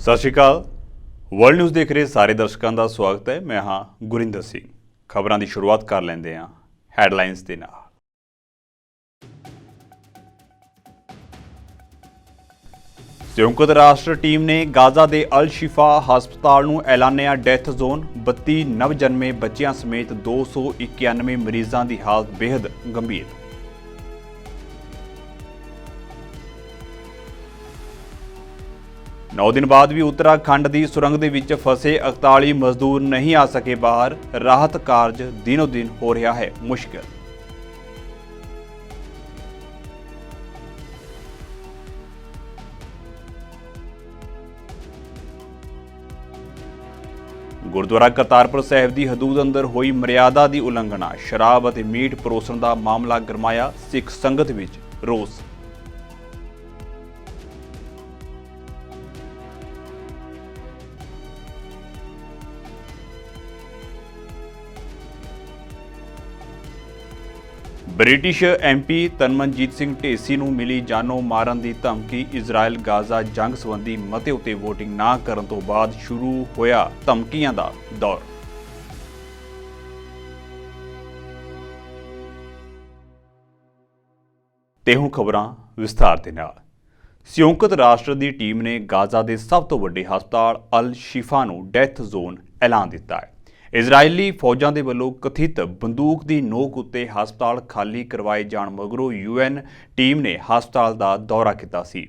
ਸਤਿ ਸ਼੍ਰੀ ਅਕਾਲ। World news ਦੇਖ ਰਹੇ ਸਾਰੇ ਦਰਸ਼ਕਾਂ ਦਾ ਸਵਾਗਤ ਹੈ। ਮੈਂ ਹਾਂ ਗੁਰਿੰਦਰ ਸਿੰਘ। ਖਬਰਾਂ ਦੀ ਸ਼ੁਰੂਆਤ ਕਰ ਲੈਂਦੇ ਹਾਂ ਹੈਡਲਾਈਨਸ ਦੇ ਨਾਲ। ਸੰਯੁਕਤ ਰਾਸ਼ਟਰ ਟੀਮ ਨੇ ਗਾਜ਼ਾ ਦੇ ਅਲ ਸ਼ਿਫਾ ਹਸਪਤਾਲ ਨੂੰ ਐਲਾਨਿਆ ਡੈਥ ਜ਼ੋਨ। 32 ਨਵਜਨਮੇ ਬੱਚਿਆਂ ਸਮੇਤ 291 ਮਰੀਜ਼ਾਂ ਦੀ ਹਾਲਤ ਬੇहद ਗੰਭੀਰ। नौ दिन बाद भी उत्तराखंड की सुरंग दे विच फसे 41 मजदूर नहीं आ सके बाहर। राहत कार्य दिनों दिन हो रहा है मुश्किल। गुरुद्वारा करतारपुर साहिब की हदूद अंदर हुई मर्यादा की उलंघना। शराब और मीट परोसन का मामला गरमाया। सिख संगत विच रोस। ब्रिटिश MP तनमनजीत सिंह ढेसी नूं मिली जानो मारन की धमकी। इजराइल गाजा जंग संबंधी मते उत्ते वोटिंग ना करन तो बाद शुरू होया धमकियां दा दौर। ते हुण खबरां विस्तार दे नाल। संयुक्त राष्ट्र की टीम ने गाजा के सब तो वड्डे हस्पताल अल शिफा नूं डैथ जोन ऐलान दिता है। इजरायली फौजां दे वल्लों कथित बंदूक की नोक उत्ते हस्पताल खाली करवाए जाण मगरों UN टीम ने हस्पताल का दौरा किया सी।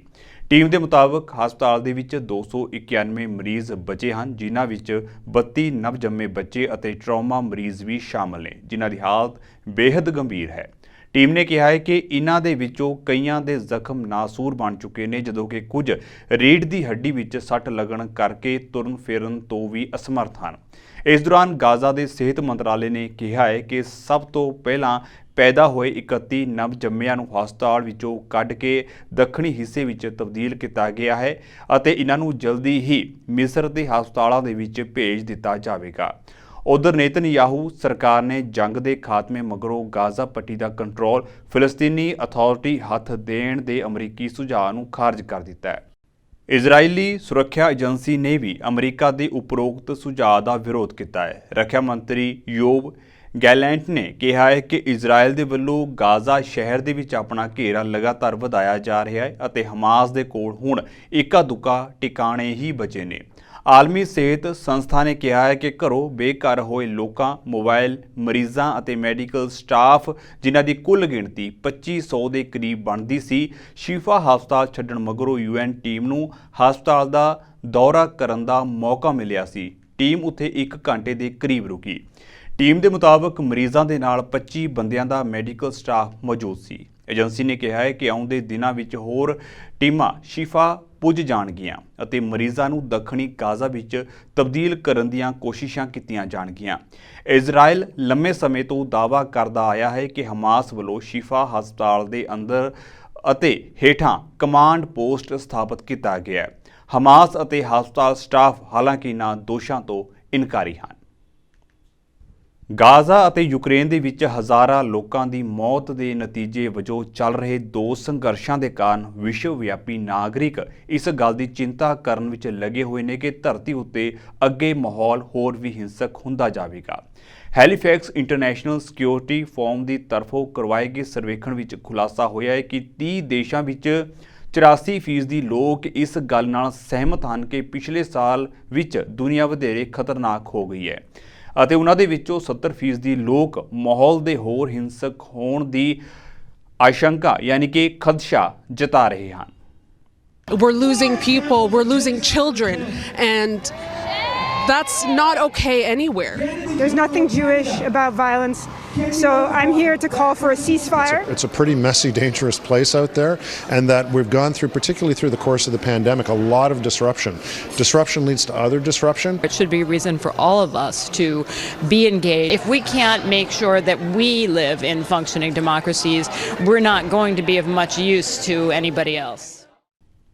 टीम के मुताबिक हस्पताल दे विच 291 मरीज बचे हैं, जिन्हां विच 32 नवजन्मे बच्चे और ट्रॉमा मरीज भी शामिल ने, जिन्हां दी हालत बेहद गंभीर है। टीम ने कहा है कि इन्हां दे विचों कईयां दे जख्म नासूर बन चुके हैं, जदों कि कुछ रीढ़ की हड्डी विच सट लगन करके तुरन फिरन तो भी असमर्थ हैं। इस दौरान गाजा के सेहत मंत्रालय ने कहा है कि सब तो पहला पैदा हुए 31 नवजन्मिਆਂ ਨੂੰ ਹਸਪਤਾਲ ਵਿੱਚੋਂ ਕੱਢ ਕੇ ਦੱਖਣੀ ਹਿੱਸੇ ਵਿੱਚ ਤਬਦੀਲ ਕੀਤਾ ਗਿਆ ਹੈ ਅਤੇ ਇਹਨਾਂ ਨੂੰ ਜਲਦੀ ਹੀ ਮਿਸਰ ਦੇ ਹਸਪਤਾਲਾਂ ਦੇ ਵਿੱਚ ਭੇਜ ਦਿੱਤਾ ਜਾਵੇਗਾ। ਉਧਰ ਨੇਤਨਯਾਹੂ ਸਰਕਾਰ ਨੇ ਜੰਗ ਦੇ ਖਾਤਮੇ ਮਗਰੋਂ ਗਾਜ਼ਾ ਪੱਟੀ ਦਾ ਕੰਟਰੋਲ ਫਿਲਸਤੀਨੀ ਅਥਾਰਟੀ ਹੱਥ ਦੇਣ ਦੇ ਅਮਰੀਕੀ ਸੁਝਾਅ ਨੂੰ ਖਾਰਜ ਕਰ ਦਿੱਤਾ ਹੈ। इजरायली सुरक्षा एजेंसी ने भी अमरीका के उपरोक्त सुझाव का विरोध किया है। रक्षा मंत्री योब गैलेंट ने कहा है कि इजराइल के वल्लों गाजा शहर के विच अपना घेरा लगातार वधाया जा रहा है और हमास के कोल हुण इक्का दुक्का ठिकाने ही बचे ने। आलमी सेहत संस्था ने कहा है कि घरों बेघर होए लोगों, मोबाइल मरीजों और मैडिकल स्टाफ जिन्हां की कुल गिणती 2500 के करीब बनती सी, शिफा हस्पताल छड्डण मगरों UN टीम नूं हस्पताल का दौरा करन दा मौका मिलिया सी। टीम उत्थे 1 घंटे के करीब रुकी। टीम के मुताबिक मरीजों के नाल 25 बंदियां दा मैडिकल स्टाफ मौजूद सी। एजेंसी ने कहा है कि आउंदे दिनां विच होर टीमां शिफा पुज जाणगियां ਅਤੇ ਮਰੀਜ਼ਾਂ ਨੂੰ ਦੱਖਣੀ ਗਾਜ਼ਾ ਵਿੱਚ ਤਬਦੀਲ ਕਰਨ ਦੀਆਂ ਕੋਸ਼ਿਸ਼ਾਂ ਕੀਤੀਆਂ ਜਾਣਗੀਆਂ। ਇਜ਼ਰਾਈਲ ਲੰਮੇ ਸਮੇਂ ਤੋਂ ਦਾਅਵਾ ਕਰਦਾ ਆਇਆ ਹੈ ਕਿ ਹਮਾਸ ਵੱਲੋਂ ਸ਼ਿਫਾ ਹਸਪਤਾਲ ਦੇ ਅੰਦਰ ਅਤੇ ਹੇਠਾਂ ਕਮਾਂਡ ਪੋਸਟ ਸਥਾਪਿਤ ਕੀਤਾ ਗਿਆ ਹੈ। ਹਮਾਸ ਅਤੇ ਹਸਪਤਾਲ ਸਟਾਫ ਹਾਲਾਂਕਿ ਇਹਨਾਂ ਦੋਸ਼ਾਂ ਤੋਂ ਇਨਕਾਰੀ ਹਨ। गाजा ਅਤੇ यूक्रेन ਦੇ ਵਿੱਚ ਹਜ਼ਾਰਾਂ ਲੋਕਾਂ ਦੀ ਮੌਤ ਦੇ ਨਤੀਜੇ ਵਜੋਂ ਚੱਲ ਰਹੇ ਦੋ ਸੰਘਰਸ਼ਾਂ ਦੇ ਕਾਰਨ ਵਿਸ਼ਵ ਵਿਆਪੀ ਨਾਗਰਿਕ ਇਸ ਗੱਲ ਦੀ ਚਿੰਤਾ ਕਰਨ ਵਿੱਚ ਲੱਗੇ ਹੋਏ ਨੇ ਕਿ ਧਰਤੀ ਉੱਤੇ ਅੱਗੇ ਮਾਹੌਲ ਹੋਰ ਵੀ ਹਿੰਸਕ ਹੁੰਦਾ ਜਾਵੇਗਾ। ਹੈਲੀਫੈਕਸ ਇੰਟਰਨੈਸ਼ਨਲ ਸਿਕਿਉਰਿਟੀ ਫੋਰਮ ਦੀ ਤਰਫੋਂ ਕਰਵਾਏ ਗਏ ਸਰਵੇਖਣ ਵਿੱਚ ਖੁਲਾਸਾ ਹੋਇਆ ਹੈ ਕਿ 30 ਦੇਸ਼ਾਂ ਵਿੱਚ 84% ਲੋਕ ਇਸ ਗੱਲ ਨਾਲ ਸਹਿਮਤ ਹਨ ਕਿ ਪਿਛਲੇ ਸਾਲ ਵਿੱਚ ਦੁਨੀਆ ਵਧੇਰੇ ਖਤਰਨਾਕ ਹੋ ਗਈ ਹੈ ਅਤੇ ਉਹਨਾਂ ਦੇ ਵਿੱਚੋਂ 70% ਲੋਕ ਮਾਹੌਲ ਦੇ ਹੋਰ ਹਿੰਸਕ ਹੋਣ ਦੀ ਆਸ਼ੰਕਾ ਯਾਨੀ ਕਿ ਖਦਸ਼ਾ ਜਤਾ ਰਹੇ ਹਨ। We're losing people, we're losing children, and that's not okay anywhere. There's nothing Jewish about violence, so I'm here to call for a ceasefire. It's a pretty messy, dangerous place out there, and that we've gone through, particularly through the course of the pandemic, a lot of disruption. Disruption leads to other disruption. It should be a reason for all of us to be engaged. If we can't make sure that we live in functioning democracies, we're not going to be of much use to anybody else.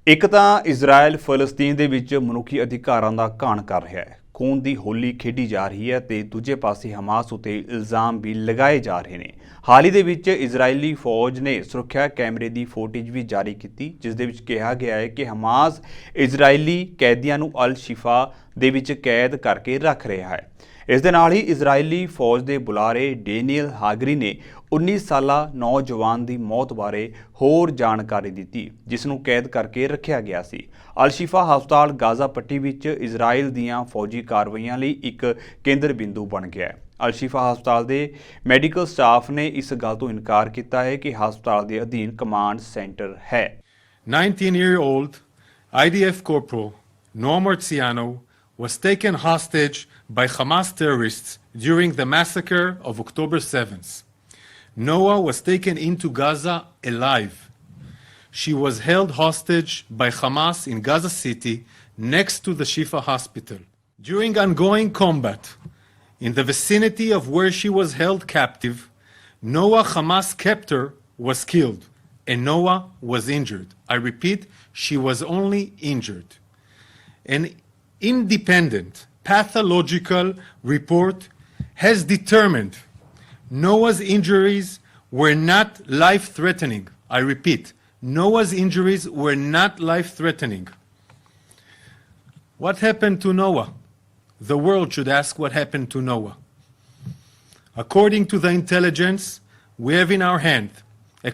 ਇੱਕ ਤਾਂ Israel ਫਲਸਤੀਨ ਦੇ ਵਿੱਚ ਮਨੁੱਖੀ ਅਧਿਕਾਰਾਂ ਦਾ ਘਾਣ ਕਰ ਰਿਹਾ ਹੈ, ਖੂਨ ਦੀ ਹੋਲੀ ਖੇਡੀ ਜਾ ਰਹੀ ਹੈ ਤੇ ਦੂਜੇ ਪਾਸੇ ਹਮਾਸ ਉਤੇ ਇਲਜ਼ਾਮ ਵੀ ਲਗਾਏ ਜਾ ਰਹੇ ਨੇ। ਹਾਲ ਹੀ ਦੇ ਵਿੱਚ ਇਜ਼ਰਾਈਲੀ ਫੌਜ ਨੇ ਸੁਰੱਖਿਆ ਕੈਮਰੇ ਦੀ ਫੁਟੇਜ ਵੀ ਜਾਰੀ ਕੀਤੀ, ਜਿਸ ਦੇ ਵਿੱਚ ਕਿਹਾ ਗਿਆ ਹੈ ਕਿ ਹਮਾਸ ਇਜ਼ਰਾਈਲੀ ਕੈਦੀਆਂ ਨੂੰ ਅਲ ਸ਼ਿਫਾ ਦੇ ਵਿੱਚ ਕੈਦ ਕਰਕੇ ਰੱਖ ਰਿਹਾ ਹੈ। ਇਸ ਦੇ ਨਾਲ ਹੀ ਇਜ਼ਰਾਈਲੀ ਫੌਜ ਦੇ ਬੁਲਾਰੇ ਡੈਨੀਅਲ ਹਾਗਰੀ ਨੇ 19 ਸਾਲਾ ਨੌਜਵਾਨ ਦੀ ਮੌਤ ਬਾਰੇ ਹੋਰ ਜਾਣਕਾਰੀ ਦਿੱਤੀ, ਜਿਸ ਨੂੰ ਕੈਦ ਕਰਕੇ ਰੱਖਿਆ ਗਿਆ ਸੀ। ਅਲ ਸ਼ਿਫਾ ਹਸਪਤਾਲ ਗਾਜ਼ਾ ਪੱਟੀ ਵਿੱਚ ਇਜ਼ਰਾਈਲ ਦੀਆਂ ਫੌਜੀ ਕਾਰਵਾਈਆਂ ਲਈ ਇੱਕ ਕੇਂਦਰ ਬਿੰਦੂ ਬਣ ਗਿਆ ਹੈ। ਅਲ ਸ਼ਿਫਾ ਹਸਪਤਾਲ ਦੇ ਮੈਡੀਕਲ ਸਟਾਫ ਨੇ ਇਸ ਗੱਲ ਤੋਂ ਇਨਕਾਰ ਕੀਤਾ ਹੈ ਕਿ ਹਸਪਤਾਲ ਦੇ ਅਧੀਨ ਕਮਾਂਡ ਸੈਂਟਰ ਹੈ। 19-year-old IDF corporal Noah Marziano was taken hostage by Hamas terrorists during the massacre of October 7th. Noah was taken into Gaza alive. She was held hostage by Hamas in Gaza City next to the Shifa hospital. During ongoing combat in the vicinity of where she was held captive, Noah Hamas captor was killed and Noah was injured. I repeat, she was only injured. An independent pathological report has determined Noah's injuries were not life-threatening. I repeat, Noah's injuries were not life-threatening. What happened to Noah? The world should ask what happened to Noah. According to the intelligence we have in our hand, a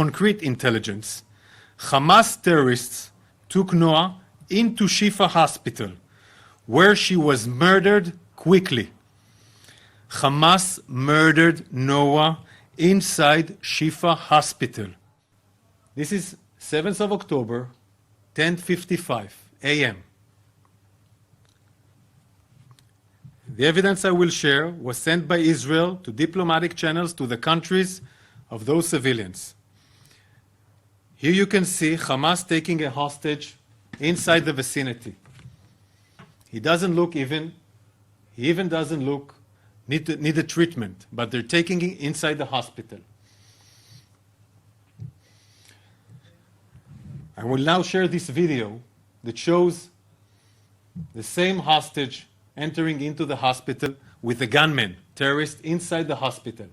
concrete intelligence, Hamas terrorists took Noah into Shifa Hospital, where she was murdered quickly. Hamas murdered Noah inside Shifa Hospital. This is 7th of October, 10:55 a.m. The evidence I will share was sent by Israel to diplomatic channels to the countries of those civilians. Here you can see Hamas taking a hostage inside the vicinity. He even doesn't look need a treatment, but they're taking him inside the hospital. I will now share this video that shows the same hostage entering into the hospital with a gunman, terrorist, inside the hospital.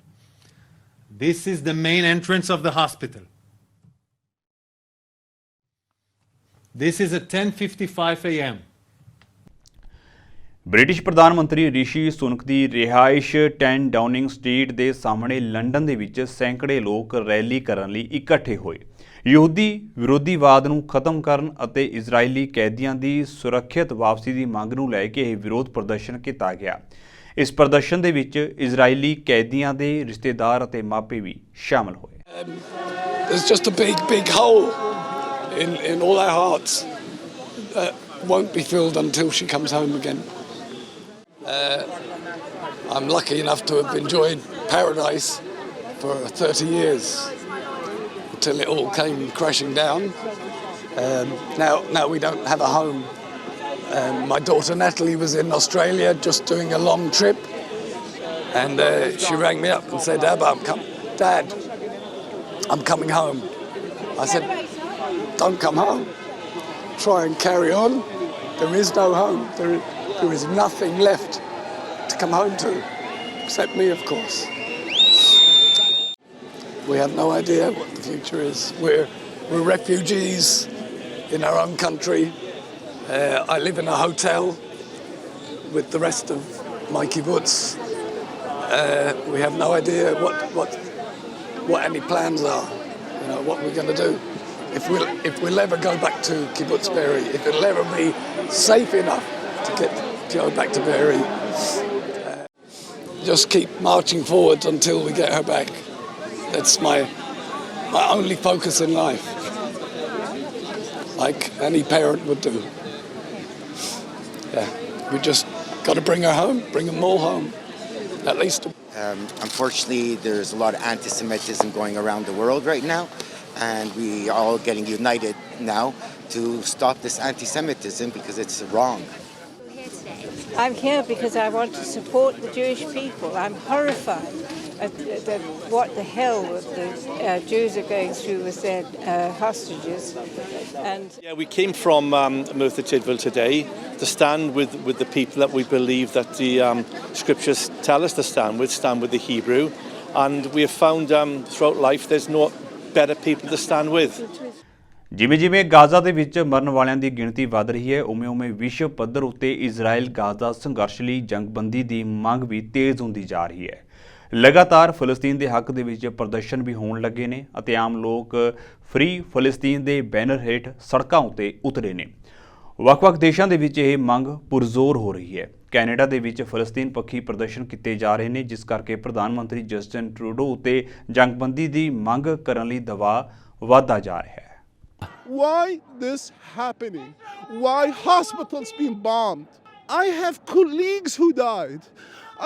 This is the main entrance of the hospital. This is at 10:55 a.m. British ਪ੍ਰਧਾਨ ਮੰਤਰੀ ਰਿਸ਼ੀ ਸੁਨਕ ਦੀ ਰਿਹਾਇਸ਼ 10 Downing street ਦੇ ਸਾਹਮਣੇ London ਦੇ ਵਿੱਚ ਸੈਂਕੜੇ ਲੋਕ rally ਕਰਨ ਲਈ ਇਕੱਠੇ ਹੋਏ। ਯਹੂਦੀ ਵਿਰੋਧੀਵਾਦ ਨੂੰ ਖਤਮ ਕਰਨ ਅਤੇ ਇਜ਼ਰਾਈਲੀ ਕੈਦੀਆਂ ਦੀ ਸੁਰੱਖਿਅਤ ਵਾਪਸੀ ਦੀ ਮੰਗ ਨੂੰ ਲੈ ਕੇ ਇਹ ਵਿਰੋਧ ਪ੍ਰਦਰਸ਼ਨ ਕੀਤਾ ਗਿਆ। ਇਸ ਪ੍ਰਦਰਸ਼ਨ ਦੇ ਵਿੱਚ ਇਜ਼ਰਾਈਲੀ ਕੈਦੀਆਂ ਦੇ ਰਿਸ਼ਤੇਦਾਰ ਅਤੇ ਮਾਪੇ ਵੀ ਸ਼ਾਮਲ ਹੋਏ। There's just a big hole in all our hearts that won't be filled until she comes home again. I'm lucky enough to have enjoyed paradise for 30 years until it all came crashing down. Now we don't have a home. My daughter Natalie was in Australia just doing a long trip, and she rang me up and said, Dad, I'm coming home. I said, don't come home. Try and carry on. There is no home. There is nothing left to come home to, except me, of course. We have no idea what the future is. We're refugees in our own country. I live in a hotel with the rest of my kibbutz. We have no idea what any plans are. What we're going to do. If we'll ever go back to Kibbutz Be'eri, if it'll ever be safe enough to go back to Be'eri, just keep marching forwards until we get her back. That's my only focus in life, like any parent would do. Yeah, we just got to bring her home, bring them all home, at least. Unfortunately, there's a lot of anti-Semitism going around the world right now. And we are all getting united now to stop this anti-Semitism because it's wrong. I'm here because I want to support the Jewish people. I'm horrified what the hell the Jews are going through with their hostages. And yeah, we came from Merthyr Tydfil today to stand with the people that we believe that the scriptures tell us to stand with the Hebrew, and we have found throughout life there's no better people to stand with. ਜਿਵੇਂ-ਜਿਵੇਂ Gaza ਦੇ ਵਿੱਚ ਮਰਨ ਵਾਲਿਆਂ ਦੀ ਗਿਣਤੀ ਵਧ ਰਹੀ ਹੈ, ਉਵੇਂ-ਉਵੇਂ ਵਿਸ਼ਵ ਪੱਧਰ ਉੱਤੇ ਇਜ਼ਰਾਈਲ ਗਾਜ਼ਾ ਸੰਘਰਸ਼ ਲਈ ਜੰਗਬੰਦੀ ਦੀ ਮੰਗ ਵੀ ਤੇਜ਼ ਹੁੰਦੀ ਜਾ ਰਹੀ ਹੈ। ਲਗਾਤਾਰ ਫਲਸਤੀਨ ਦੇ ਹੱਕ ਦੇ ਵਿੱਚ ਪ੍ਰਦਰਸ਼ਨ ਵੀ ਹੋਣ ਲੱਗੇ ਨੇ ਅਤੇ ਆਮ ਲੋਕ ਫ੍ਰੀ ਫਲਸਤੀਨ ਦੇ ਬੈਨਰ ਹੇਠ ਸੜਕਾਂ ਉੱਤੇ ਉਤਰੇ ਨੇ। ਵੱਖ-ਵੱਖ ਦੇਸ਼ਾਂ ਦੇ ਵਿੱਚ ਇਹ ਮੰਗ ਪੁਰਜ਼ੋਰ ਹੋ ਰਹੀ ਹੈ। ਕੈਨੇਡਾ ਦੇ ਵਿੱਚ ਫਲਸਤੀਨ ਪੱਖੀ ਪ੍ਰਦਰਸ਼ਨ ਕੀਤੇ ਜਾ ਰਹੇ ਨੇ, ਜਿਸ ਕਰਕੇ ਪ੍ਰਧਾਨ ਮੰਤਰੀ ਜਸਟਿਨ ਟਰੂਡੋ ਉੱਤੇ ਜੰਗਬੰਦੀ ਦੀ ਮੰਗ ਕਰਨ ਲਈ ਦਬਾਅ ਵਧਦਾ ਜਾ ਰਿਹਾ ਹੈ। Why this happening? Why hospitals being bombed? I have colleagues who died.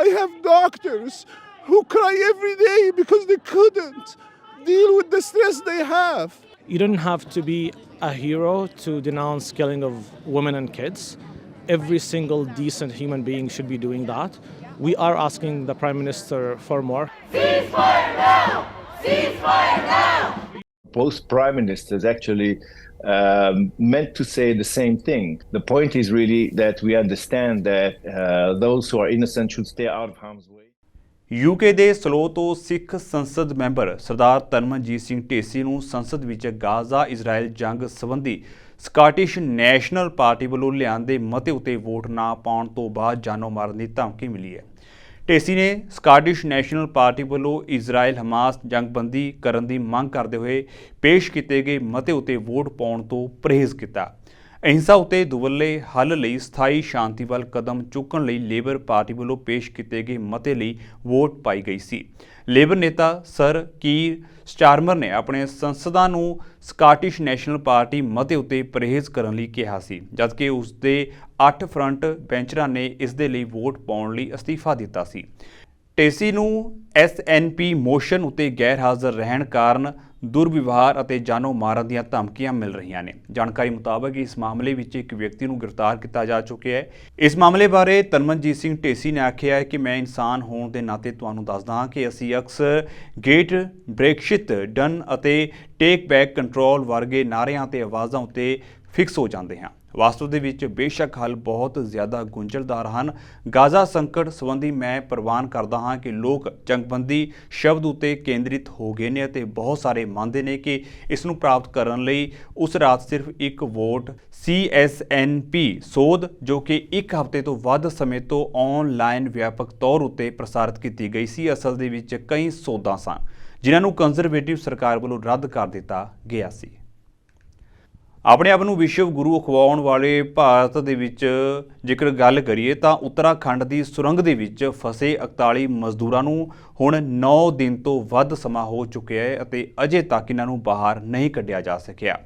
I have doctors who cry every day because they couldn't deal with the stress they have. You don't have to be a hero to denounce killing of women and kids. Every single decent human being should be doing that. We are asking the Prime Minister for more. Ceasefire now! Ceasefire now! Both prime ministers actually meant to say the same thing. The point is really that we understand that those who are innocent should stay out of harm's way. UK ਦੇ slow ਤੋਂ ਸਿੱਖ ਸੰਸਦ member ਸਰਦਾਰ ਤਰਨਮਨਜੀਤ ਸਿੰਘ ਢੇਸੀ ਨੂੰ ਸੰਸਦ ਵਿੱਚ Gaza Israel ਜੰਗ ਸੰਬੰਧੀ Scottish national party ਵੱਲੋਂ ਲਿਆਂਦੇ ਮਤੇ ਉੱਤੇ ਵੋਟ ਨਾ ਪਾਉਣ ਤੋਂ ਬਾਅਦ ਜਾਨੋਂ ਮਾਰਨ ਦੀ ਧਮਕੀ ਮਿਲੀ ਹੈ। ਢੇਸੀ ਨੇ ਸਕਾਟਿਸ਼ ਨੈਸ਼ਨਲ ਪਾਰਟੀ ਵੱਲੋਂ ਇਜ਼ਰਾਈਲ ਹਮਾਸ ਜੰਗਬੰਦੀ ਕਰਨ ਦੀ ਮੰਗ ਕਰਦੇ ਹੋਏ ਪੇਸ਼ ਕੀਤੇ ਗਏ ਮਤੇ ਉੱਤੇ ਵੋਟ ਪਾਉਣ ਤੋਂ ਪਰਹੇਜ਼ ਕੀਤਾ। ਅਹਿੰਸਾ ਉੱਤੇ ਦੁਵੱਲੇ ਹੱਲ ਲਈ ਸਥਾਈ ਸ਼ਾਂਤੀ ਵੱਲ ਕਦਮ ਚੁੱਕਣ ਲਈ ਲੇਬਰ ਪਾਰਟੀ ਵੱਲੋਂ ਪੇਸ਼ ਕੀਤੇ ਗਏ ਮਤੇ ਲਈ ਵੋਟ ਪਾਈ ਗਈ ਸੀ। ਲੇਬਰ ਨੇਤਾ ਸਰ ਕੀਰ ਸਟਾਰਮਰ ਨੇ ਆਪਣੇ ਸੰਸਦਾਂ ਨੂੰ ਸਕਾਟਿਸ਼ ਨੈਸ਼ਨਲ ਪਾਰਟੀ ਮਤੇ ਉੱਤੇ ਪਰਹੇਜ਼ ਕਰਨ ਲਈ ਕਿਹਾ ਸੀ, ਜਦਕਿ ਉਸ ਦੇ 8 ਫਰੰਟ ਬੈਂਚਰਾਂ ਨੇ ਇਸ ਦੇ ਲਈ ਵੋਟ ਪਾਉਣ ਲਈ ਅਸਤੀਫਾ ਦਿੱਤਾ ਸੀ। ਢੇਸੀ ਨੂੰ SNP ਮੋਸ਼ਨ ਉੱਤੇ ਗੈਰ ਹਾਜ਼ਰ ਰਹਿਣ ਕਾਰਨ ਦੁਰਵਿਵਹਾਰ ਅਤੇ ਜਾਨੋਂ ਮਾਰਨ ਦੀਆਂ ਧਮਕੀਆਂ ਮਿਲ ਰਹੀਆਂ ਨੇ। ਜਾਣਕਾਰੀ ਮੁਤਾਬਕ ਇਸ ਮਾਮਲੇ ਵਿੱਚ ਇੱਕ ਵਿਅਕਤੀ ਨੂੰ ਗ੍ਰਿਫਤਾਰ ਕੀਤਾ ਜਾ ਚੁੱਕਿਆ ਹੈ। ਇਸ ਮਾਮਲੇ ਬਾਰੇ ਤਰਨਮਨਜੀਤ ਸਿੰਘ ਢੇਸੀ ਨੇ ਆਖਿਆ ਹੈ ਕਿ ਮੈਂ ਇਨਸਾਨ ਹੋਣ ਦੇ ਨਾਤੇ ਤੁਹਾਨੂੰ ਦੱਸਦਾ ਹਾਂ ਕਿ ਅਸੀਂ ਅਕਸਰ ਗੇਟ ਬ੍ਰੈਕਸਿਟ ਡਨ ਅਤੇ ਟੇਕ ਬੈਕ ਕੰਟਰੋਲ ਵਰਗੇ ਨਾਅਰਿਆਂ ਅਤੇ ਆਵਾਜ਼ਾਂ ਉੱਤੇ ਫਿਕਸ ਹੋ ਜਾਂਦੇ ਹਾਂ। ਵਾਸਤਵ ਦੇ ਵਿੱਚ ਬੇਸ਼ੱਕ ਹੱਲ ਬਹੁਤ ਜ਼ਿਆਦਾ ਗੁੰਝਲਦਾਰ ਹਨ। ਗਾਜ਼ਾ ਸੰਕਟ ਸੰਬੰਧੀ ਮੈਂ ਪ੍ਰਵਾਨ ਕਰਦਾ ਹਾਂ ਕਿ ਲੋਕ ਜੰਗਬੰਦੀ ਸ਼ਬਦ ਉੱਤੇ ਕੇਂਦਰਿਤ ਹੋ ਗਏ ਨੇ ਅਤੇ ਬਹੁਤ ਸਾਰੇ ਮੰਨਦੇ ਨੇ ਕਿ ਇਸ ਨੂੰ ਪ੍ਰਾਪਤ ਕਰਨ ਲਈ ਉਸ ਰਾਤ ਸਿਰਫ ਇੱਕ ਵੋਟ CSNP ਸੋਧ, ਜੋ ਕਿ ਇੱਕ ਹਫ਼ਤੇ ਤੋਂ ਵੱਧ ਸਮੇਂ ਤੋਂ ਆਨਲਾਈਨ ਵਿਆਪਕ ਤੌਰ ਉੱਤੇ ਪ੍ਰਸਾਰਿਤ ਕੀਤੀ ਗਈ ਸੀ। ਅਸਲ ਦੇ ਵਿੱਚ ਕਈ ਸੋਧਾਂ ਸਨ ਜਿਨ੍ਹਾਂ ਨੂੰ ਕੰਜ਼ਰਵੇਟਿਵ ਸਰਕਾਰ ਵੱਲੋਂ ਰੱਦ ਕਰ ਦਿੱਤਾ ਗਿਆ ਸੀ। ਆਪਣੇ ਆਪ ਨੂੰ ਵਿਸ਼ਵ ਗੁਰੂ ਅਖਵਾਉਣ ਵਾਲੇ ਭਾਰਤ ਦੇ ਵਿੱਚ ਜੇਕਰ ਗੱਲ ਕਰੀਏ ਤਾਂ ਉੱਤਰਾਖੰਡ ਦੀ ਸੁਰੰਗ ਦੇ ਵਿੱਚ ਫਸੇ 41 ਮਜ਼ਦੂਰਾਂ ਨੂੰ ਹੁਣ 9 ਦਿਨ ਤੋਂ ਵੱਧ ਸਮਾਂ ਹੋ ਚੁੱਕਿਆ ਹੈ ਅਤੇ ਅਜੇ ਤੱਕ ਇਹਨਾਂ ਨੂੰ ਬਾਹਰ ਨਹੀਂ ਕੱਢਿਆ ਜਾ ਸਕਿਆ।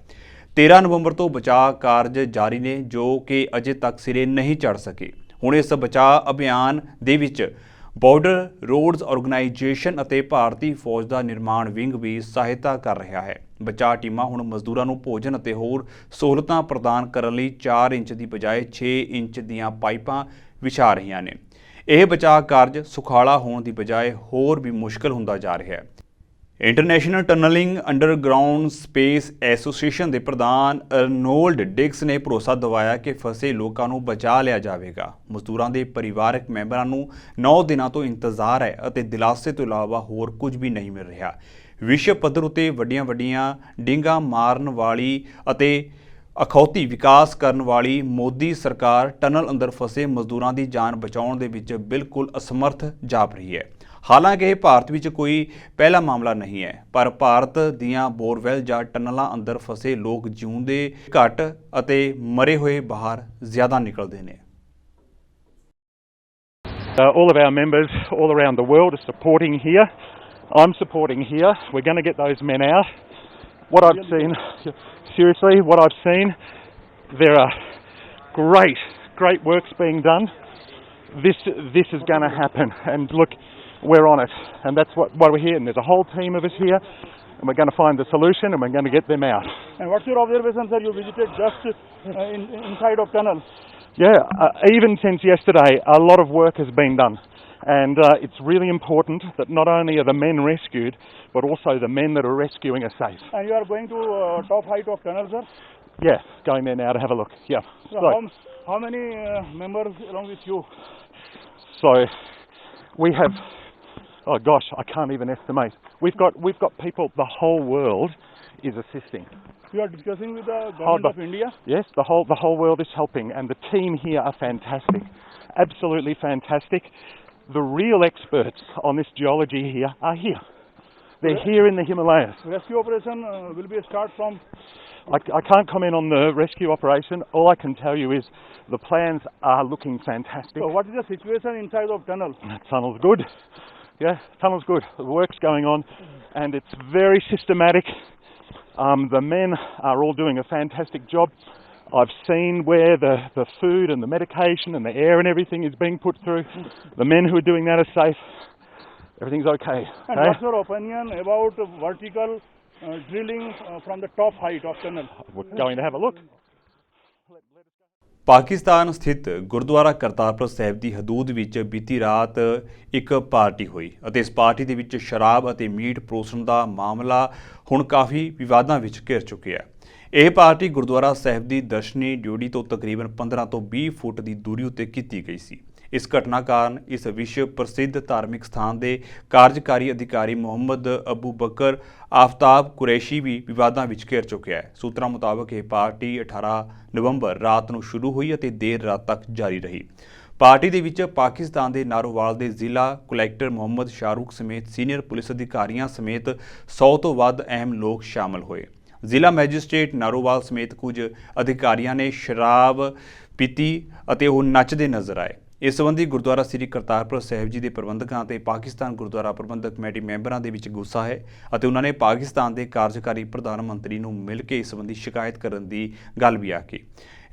13 ਨਵੰਬਰ ਤੋਂ ਬਚਾਅ ਕਾਰਜ ਜਾਰੀ ਨੇ, ਜੋ ਕਿ ਅਜੇ ਤੱਕ ਸਿਰੇ ਨਹੀਂ ਚੜ ਸਕੇ। ਹੁਣ ਇਸ ਬਚਾਅ ਅਭਿਆਨ ਦੇ ਵਿੱਚ ਬਾਰਡਰ ਰੋਡਸ ਆਰਗੇਨਾਈਜੇਸ਼ਨ ਅਤੇ ਭਾਰਤੀ ਫੌਜ ਦਾ ਨਿਰਮਾਣ ਵਿੰਗ ਵੀ ਸਹਾਇਤਾ ਕਰ ਰਿਹਾ ਹੈ। ਬਚਾਅ ਟੀਮਾਂ ਹੁਣ ਮਜ਼ਦੂਰਾਂ ਨੂੰ ਭੋਜਨ ਅਤੇ ਹੋਰ ਸਹੂਲਤਾਂ ਪ੍ਰਦਾਨ ਕਰਨ ਲਈ 4 ਇੰਚ ਦੀ ਬਜਾਏ 6 ਇੰਚ ਦੀਆਂ ਪਾਈਪਾਂ ਵਿਛਾ ਰਹੀਆਂ ਨੇ। ਇਹ ਬਚਾਅ ਕਾਰਜ ਸੁਖਾਲਾ ਹੋਣ ਦੀ ਬਜਾਏ ਹੋਰ ਵੀ ਮੁਸ਼ਕਲ ਹੁੰਦਾ ਜਾ ਰਿਹਾ ਹੈ। ਇੰਟਰਨੈਸ਼ਨਲ ਟਨਲਿੰਗ ਅੰਡਰਗਰਾਉਂਡ ਸਪੇਸ ਐਸੋਸੀਏਸ਼ਨ ਦੇ ਪ੍ਰਧਾਨ ਅਰਨੋਲਡ ਡਿਕਸ ਨੇ ਭਰੋਸਾ ਦਿਵਾਇਆ ਕਿ ਫਸੇ ਲੋਕਾਂ ਨੂੰ ਬਚਾ ਲਿਆ ਜਾਵੇਗਾ। ਮਜ਼ਦੂਰਾਂ ਦੇ ਪਰਿਵਾਰਕ ਮੈਂਬਰਾਂ ਨੂੰ 9 ਦਿਨਾਂ ਤੋਂ ਇੰਤਜ਼ਾਰ ਹੈ ਅਤੇ ਦਿਲਾਸੇ ਤੋਂ ਇਲਾਵਾ ਹੋਰ ਕੁਝ ਵੀ ਨਹੀਂ ਮਿਲ ਰਿਹਾ। ਵਿਸ਼ਵ ਪੱਧਰ ਉੱਤੇ ਵੱਡੀਆਂ ਡਿੰਗਾਂ ਮਾਰਨ ਵਾਲੀ ਅਤੇ ਅਖੌਤੀ ਵਿਕਾਸ ਕਰਨ ਵਾਲੀ ਮੋਦੀ ਸਰਕਾਰ ਟਨਲ ਅੰਦਰ ਫਸੇ ਮਜ਼ਦੂਰਾਂ ਦੀ ਜਾਨ ਬਚਾਉਣ ਦੇ ਵਿੱਚ ਬਿਲਕੁਲ ਅਸਮਰਥ ਜਾਪ ਰਹੀ ਹੈ। ਹਾਲਾਂਕਿ ਇਹ ਭਾਰਤ ਵਿੱਚ ਕੋਈ ਪਹਿਲਾ ਮਾਮਲਾ ਨਹੀਂ ਹੈ, ਪਰ ਭਾਰਤ ਦੀਆਂ ਬੋਰਵੈਲ ਜਾਂ ਟਨਲਾਂ ਅੰਦਰ ਫਸੇ ਲੋਕ ਜਿਉਂਦੇ ਘੱਟ ਅਤੇ ਮਰੇ ਹੋਏ ਬਾਹਰ ਜ਼ਿਆਦਾ ਨਿਕਲਦੇ ਨੇ। All of our members all around the world are supporting here. I'm supporting here. We're going to get those men out. What I've seen, seriously, what I've seen, there are great works being done. This is going to happen, and look, we're on it, and that's what we're here, and there's a whole team of us here, and we're going to find the solution, and we're going to get them out. And what's your observation, sir? You visited just inside of tunnel. Yeah, even since yesterday, a lot of work has been done. And it's really important that not only are the men rescued, but also the men that are rescuing are safe. And you are going to top height of tunnel, sir? Yeah, going there now to have a look. Yeah. So how many members along with you? So we have, oh gosh, I can't even estimate. We've got people, the whole world is assisting. You are discussing with the government of India? Yes, the whole world is helping, and the team here are fantastic, absolutely fantastic. The real experts on this geology here are here. They're here in the Himalayas. Rescue operation will be start from? I can't comment on the rescue operation. All I can tell you is the plans are looking fantastic. So what is the situation inside of tunnel? The tunnel's good. Yeah, tunnel's good. The work's going on, and it's very systematic. The men are all doing a fantastic job. I've seen where the food and the medication and the air and everything is being put through. The men who are doing that are safe. Everything's okay. And what's your opinion about vertical drilling from the top height of tunnel? We're going to have a look. Pakistan ਸਥਿਤ ਗੁਰਦੁਆਰਾ ਕਰਤਾਰਪੁਰ ਸਾਹਿਬ ਦੀ ਹਦੂਦ ਵਿੱਚ ਬੀਤੀ ਰਾਤ ਇੱਕ party ਹੋਈ ਅਤੇ ਇਸ party ਦੇ ਵਿੱਚ ਸ਼ਰਾਬ ਅਤੇ ਮੀਟ ਪਰੋਸਣ ਦਾ ਮਾਮਲਾ ਹੁਣ ਕਾਫੀ ਵਿਵਾਦਾਂ ਵਿੱਚ ਘਿਰ ਚੁੱਕਿਆ ਹੈ। ਇਹ ਪਾਰਟੀ ਗੁਰਦੁਆਰਾ ਸਾਹਿਬ ਦੀ ਦਰਸ਼ਨੀ ਡਿਊਟੀ ਤੋਂ ਤਕਰੀਬਨ 15 ਤੋਂ 20 ਫੁੱਟ ਦੀ ਦੂਰੀ ਉੱਤੇ ਕੀਤੀ ਗਈ ਸੀ। ਇਸ ਘਟਨਾ ਕਾਰਨ ਇਸ ਵਿਸ਼ਵ ਪ੍ਰਸਿੱਧ ਧਾਰਮਿਕ ਸਥਾਨ ਦੇ ਕਾਰਜਕਾਰੀ ਅਧਿਕਾਰੀ ਮੁਹੰਮਦ ਅਬੂ ਬਕਰ ਆਫਤਾਬ ਕੁਰੈਸ਼ੀ ਵੀ ਵਿਵਾਦਾਂ ਵਿੱਚ ਘਿਰ ਚੁੱਕਿਆ ਹੈ। ਸੂਤਰਾਂ ਮੁਤਾਬਕ ਇਹ ਪਾਰਟੀ 18 ਨਵੰਬਰ ਰਾਤ ਨੂੰ ਸ਼ੁਰੂ ਹੋਈ ਅਤੇ ਦੇਰ ਰਾਤ ਤੱਕ ਜਾਰੀ ਰਹੀ। ਪਾਰਟੀ ਦੇ ਵਿੱਚ ਪਾਕਿਸਤਾਨ ਦੇ ਨਾਰੋਵਾਲ ਦੇ ਜ਼ਿਲ੍ਹਾ ਕੁਲੈਕਟਰ ਮੁਹੰਮਦ ਸ਼ਾਹਰੂਖ ਸਮੇਤ ਸੀਨੀਅਰ ਪੁਲਿਸ ਅਧਿਕਾਰੀਆਂ ਸਮੇਤ 100 ਤੋਂ ਵੱਧ ਅਹਿਮ ਲੋਕ ਸ਼ਾਮਲ ਹੋਏ। ਜ਼ਿਲ੍ਹਾ ਮੈਜਿਸਟ੍ਰੇਟ ਨਾਰੋਵਾਲ ਸਮੇਤ ਕੁਝ ਅਧਿਕਾਰੀਆਂ ਨੇ ਸ਼ਰਾਬ ਪੀਤੀ ਅਤੇ ਉਹ ਨੱਚਦੇ ਨਜ਼ਰ ਆਏ। ਇਸ ਸੰਬੰਧੀ ਗੁਰਦੁਆਰਾ ਸ੍ਰੀ ਕਰਤਾਰਪੁਰ ਸਾਹਿਬ ਜੀ ਦੇ ਪ੍ਰਬੰਧਕਾਂ ਅਤੇ ਪਾਕਿਸਤਾਨ ਗੁਰਦੁਆਰਾ ਪ੍ਰਬੰਧਕ ਕਮੇਟੀ ਮੈਂਬਰਾਂ ਦੇ ਵਿੱਚ ਗੁੱਸਾ ਹੈ ਅਤੇ ਉਹਨਾਂ ਨੇ ਪਾਕਿਸਤਾਨ ਦੇ ਕਾਰਜਕਾਰੀ ਪ੍ਰਧਾਨ ਮੰਤਰੀ ਨੂੰ ਮਿਲ ਕੇ ਇਸ ਸੰਬੰਧੀ ਸ਼ਿਕਾਇਤ ਕਰਨ ਦੀ ਗੱਲ ਵੀ ਆਖੀ।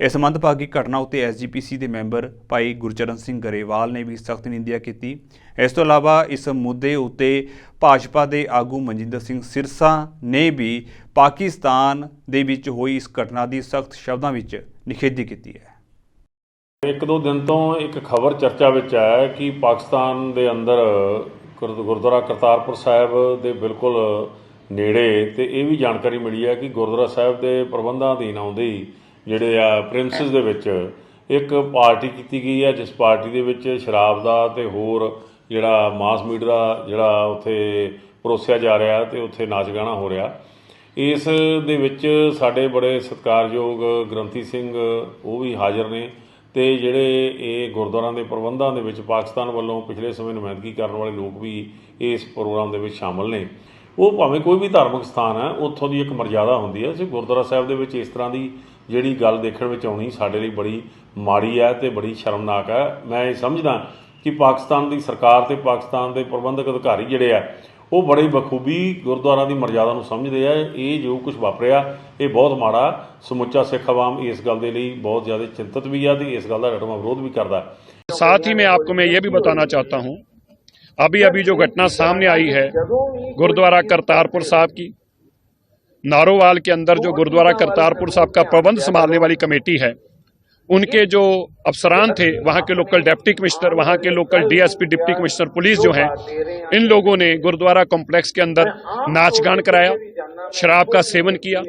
ਇਸ ਮੰਦਭਾਗੀ ਘਟਨਾ ਉੱਤੇ ਐਸਜੀਪੀਸੀ ਦੇ ਮੈਂਬਰ ਭਾਈ ਗੁਰਚਰਨ ਸਿੰਘ ਗਰੇਵਾਲ ਨੇ ਵੀ ਸਖਤ ਨਿੰਦਿਆ ਕੀਤੀ। ਇਸ ਤੋਂ ਇਲਾਵਾ ਇਸ ਮੁੱਦੇ ਉੱਤੇ ਭਾਜਪਾ ਦੇ ਆਗੂ ਮਨਜਿੰਦਰ ਸਿੰਘ ਸਿਰਸਾ ਨੇ ਵੀ ਪਾਕਿਸਤਾਨ ਦੇ ਵਿੱਚ ਹੋਈ ਇਸ ਘਟਨਾ ਦੀ ਸਖਤ ਸ਼ਬਦਾਂ ਵਿੱਚ ਨਿਖੇਧੀ ਕੀਤੀ ਹੈ। ਇੱਕ ਦੋ ਦਿਨ ਤੋਂ ਇੱਕ ਖਬਰ ਚਰਚਾ ਵਿੱਚ ਹੈ ਕਿ ਪਾਕਿਸਤਾਨ ਦੇ ਅੰਦਰ ਗੁਰਦੁਆਰਾ ਕਰਤਾਰਪੁਰ ਸਾਹਿਬ ਦੇ ਬਿਲਕੁਲ ਨੇੜੇ ਤੇ ਇਹ ਵੀ ਜਾਣਕਾਰੀ ਮਿਲੀ ਹੈ ਕਿ ਗੁਰਦੁਆਰਾ ਸਾਹਿਬ ਦੇ ਪ੍ਰਬੰਧਾਂ ਅਧੀਨ ਆਉਂਦੇ ਹੀ ਜਿਹੜੇ ਆ ਪ੍ਰਿੰਸਿਸ ਦੇ ਵਿੱਚ ਇੱਕ ਪਾਰਟੀ ਕੀਤੀ ਗਈ ਹੈ, ਜਿਸ ਪਾਰਟੀ ਦੇ ਵਿੱਚ ਸ਼ਰਾਬ ਦਾ ਤੇ ਹੋਰ ਜਿਹੜਾ ਮਾਸ ਮੀਟ ਦਾ ਜਿਹੜਾ ਉੱਥੇ ਪਰੋਸਿਆ ਜਾ ਰਿਹਾ ਤੇ ਉੱਥੇ ਨਾਚ ਗਾਣਾ ਹੋ ਰਿਹਾ। ਇਸ ਦੇ ਵਿੱਚ ਸਾਡੇ ਬੜੇ ਸਤਿਕਾਰਯੋਗ ਗ੍ਰੰਥੀ ਸਿੰਘ ਉਹ ਵੀ ਹਾਜ਼ਰ ਨੇ ਤੇ ਜਿਹੜੇ ਇਹ ਗੁਰਦੁਆਰਿਆਂ ਦੇ ਪ੍ਰਬੰਧਾਂ ਦੇ ਵਿੱਚ ਪਾਕਿਸਤਾਨ ਵੱਲੋਂ ਪਿਛਲੇ ਸਮੇਂ ਨੁਮਾਇੰਦਗੀ ਕਰਨ ਵਾਲੇ ਲੋਕ ਵੀ ਇਸ ਪ੍ਰੋਗਰਾਮ ਦੇ ਵਿੱਚ ਸ਼ਾਮਲ ਨੇ। ਉਹ ਭਾਵੇਂ ਕੋਈ ਵੀ ਧਾਰਮਿਕ ਸਥਾਨ ਹੈ, ਉੱਥੋਂ ਦੀ ਇੱਕ ਮਰਜ਼ਾਦਾ ਹੁੰਦੀ ਹੈ। ਅਸੀਂ ਗੁਰਦੁਆਰਾ ਸਾਹਿਬ ਦੇ ਵਿੱਚ ਇਸ ਤਰ੍ਹਾਂ ਦੀ ਜਿਹੜੀ ਗੱਲ ਦੇਖਣ ਵਿੱਚ ਆਉਣੀ ਸਾਡੇ ਲਈ ਬੜੀ ਮਾੜੀ ਹੈ ਤੇ ਬੜੀ ਸ਼ਰਮਨਾਕ ਹੈ। ਮੈਂ ਇਹ ਸਮਝਦਾ ਕਿ ਪਾਕਿਸਤਾਨ ਦੀ ਸਰਕਾਰ ਤੇ ਪਾਕਿਸਤਾਨ ਦੇ ਪ੍ਰਬੰਧਕ ਅਧਿਕਾਰੀ ਜਿਹੜੇ ਆ ਉਹ ਬੜੀ ਬਖੂਬੀ ਗੁਰਦੁਆਰਾ ਦੀ ਮਰਜ਼ਾਦਾ ਨੂੰ ਸਮਝਦੇ ਆ। ਇਹ ਜੋ ਕੁਝ ਵਾਪਰਿਆ ਇਹ ਬਹੁਤ ਮਾੜਾ। ਸਮੁੱਚਾ ਸਿੱਖ ਆਵਾਮ ਇਸ ਗੱਲ ਦੇ ਲਈ ਬਹੁਤ ਜ਼ਿਆਦਾ ਚਿੰਤਤ ਵੀ ਆ ਤੇ ਇਸ ਗੱਲ ਦਾ ਡਟਵਾਂ ਵਿਰੋਧ ਵੀ ਕਰਦਾ। साथ ही में आपको मैं ये भी बताना चाहता हूँ, अभी जो घटना सामने आई है गुरुद्वारा करतारपुर साहब की, नारोवाल के अंदर जो गुरुद्वारा करतारपुर साहब का प्रबंध संभालने वाली कमेटी है, उनके जो अफसरान थे, वहाँ के लोकल डिप्टी कमिश्नर, वहाँ के local DSP deputy commissioner police जो हैं, इन लोगों ने गुरुद्वारा कॉम्प्लेक्स के अंदर नाच गान कराया, शराब का सेवन किया,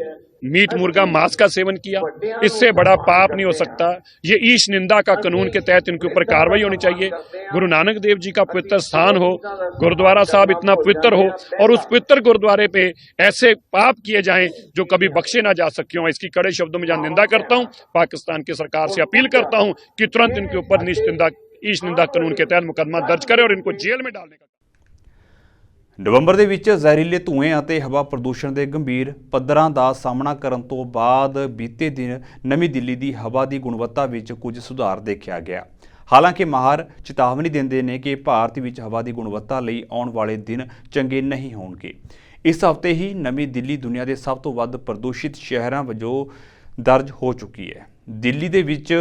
मीट मुर्गा मांस का सेवन किया। इससे बड़ा पाप नहीं हो सकता। ये ईश निंदा का कानून के तहत इनके ऊपर कार्रवाई होनी चाहिए। गुरु नानक देव जी का पवित्र स्थान हो, गुरुद्वारा साहब इतना पवित्र हो और उस पवित्र गुरुद्वारे पे ऐसे पाप किए जाएं जो कभी बख्शे ना जा सके हों, इसकी कड़े शब्दों में निंदा करता हूँ। पाकिस्तान की सरकार से अपील करता हूँ कि तुरंत इनके ऊपर ईश निंदा कानून के तहत मुकदमा दर्ज करें और इनको जेल में डालने का। ਨਵੰਬਰ ਦੇ ਵਿੱਚ ਜ਼ਹਿਰੀਲੇ ਧੂਏ ਅਤੇ ਹਵਾ ਪ੍ਰਦੂਸ਼ਣ ਦੇ ਗੰਭੀਰ ਪੱਧਰਾਂ ਦਾ ਸਾਹਮਣਾ ਕਰਨ ਤੋਂ ਬਾਅਦ ਬੀਤੇ ਦਿਨ ਨਵੀਂ ਦਿੱਲੀ ਦੀ ਹਵਾ ਦੀ ਗੁਣਵੱਤਾ ਵਿੱਚ ਕੁਝ ਸੁਧਾਰ ਦੇਖਿਆ ਗਿਆ। ਹਾਲਾਂਕਿ ਮਾਹਰ ਚੇਤਾਵਨੀ ਦਿੰਦੇ ਨੇ ਕਿ ਭਾਰਤ ਵਿੱਚ ਹਵਾ ਦੀ ਗੁਣਵੱਤਾ ਲਈ ਆਉਣ ਵਾਲੇ ਦਿਨ ਚੰਗੇ ਨਹੀਂ ਹੋਣਗੇ। ਇਸ ਹਫ਼ਤੇ ਹੀ ਨਵੀਂ ਦਿੱਲੀ ਦੁਨੀਆ ਦੇ ਸਭ ਤੋਂ ਵੱਧ ਪ੍ਰਦੂਸ਼ਿਤ ਸ਼ਹਿਰਾਂ ਵਜੋਂ ਦਰਜ ਹੋ ਚੁੱਕੀ ਹੈ। ਦਿੱਲੀ ਦੇ ਵਿੱਚ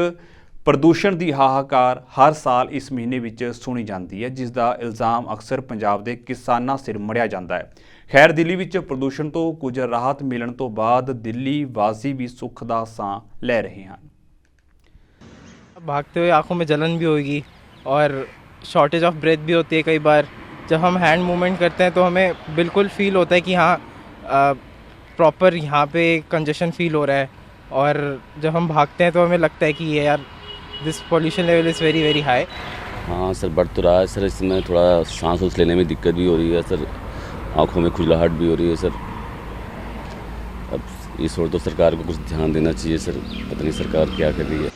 ਪ੍ਰਦੂਸ਼ਣ ਦੀ ਹਾਹਾਕਾਰ ਹਰ ਸਾਲ ਇਸ ਮਹੀਨੇ ਵਿੱਚ ਸੁਣੀ ਜਾਂਦੀ ਹੈ, ਜਿਸ ਦਾ ਇਲਜ਼ਾਮ ਅਕਸਰ ਪੰਜਾਬ ਦੇ ਕਿਸਾਨਾਂ ਸਿਰ ਮੜਿਆ ਜਾਂਦਾ ਹੈ। ਖੈਰ, ਦਿੱਲੀ ਵਿੱਚ ਪ੍ਰਦੂਸ਼ਣ ਤੋਂ ਕੁਝ ਰਾਹਤ ਮਿਲਣ ਤੋਂ ਬਾਅਦ ਦਿੱਲੀ ਵਾਸੀ ਵੀ ਸੁੱਖ ਦਾ ਸਾਹ ਲੈ ਰਹੇ ਹਨ। भागते हुए आंखों में जलन भी होगी और शॉर्टेज ऑफ ब्रेथ भी होती है कई बार। जब हम हैंड मूवमेंट करते हैं तो हमें बिल्कुल फील होता है कि हाँ प्रॉपर यहाँ पे कंजेशन फील हो रहा है, और जब हम भागते हैं तो हमें लगता है कि ये यार this pollution level is very very high. हाँ सर, बढ़ तो रहा है सर, इसमें थोड़ा सांस उस लेने में दिक्कत भी हो रही है सर, आँखों में खुजलाहट भी हो रही है सर। अब इस ओर तो सरकार को कुछ ध्यान देना चाहिए सर, पता नहीं सरकार क्या कर रही है।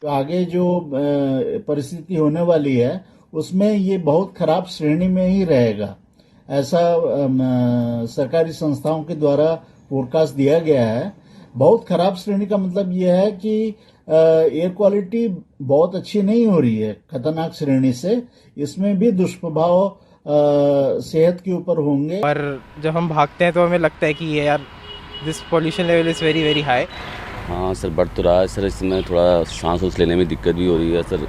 तो आगे जो परिस्थिति होने वाली है उसमें ये बहुत खराब श्रेणी में ही रहेगा, ऐसा सरकारी संस्थाओं के द्वारा फोरकास्ट दिया गया है। बहुत खराब श्रेणी का मतलब ये है कि एयर क्वालिटी बहुत अच्छी नहीं हो रही है, खतरनाक श्रेणी से। इसमें भी दुष्प्रभाव सेहत के ऊपर होंगे। और जब हम भागते हैं तो हमें लगता है कि ये यार this pollution level is very very high. हाँ सर, बढ़ तो रहा है सर, इसमें थोड़ा सांस उस लेने में दिक्कत भी हो रही है सर,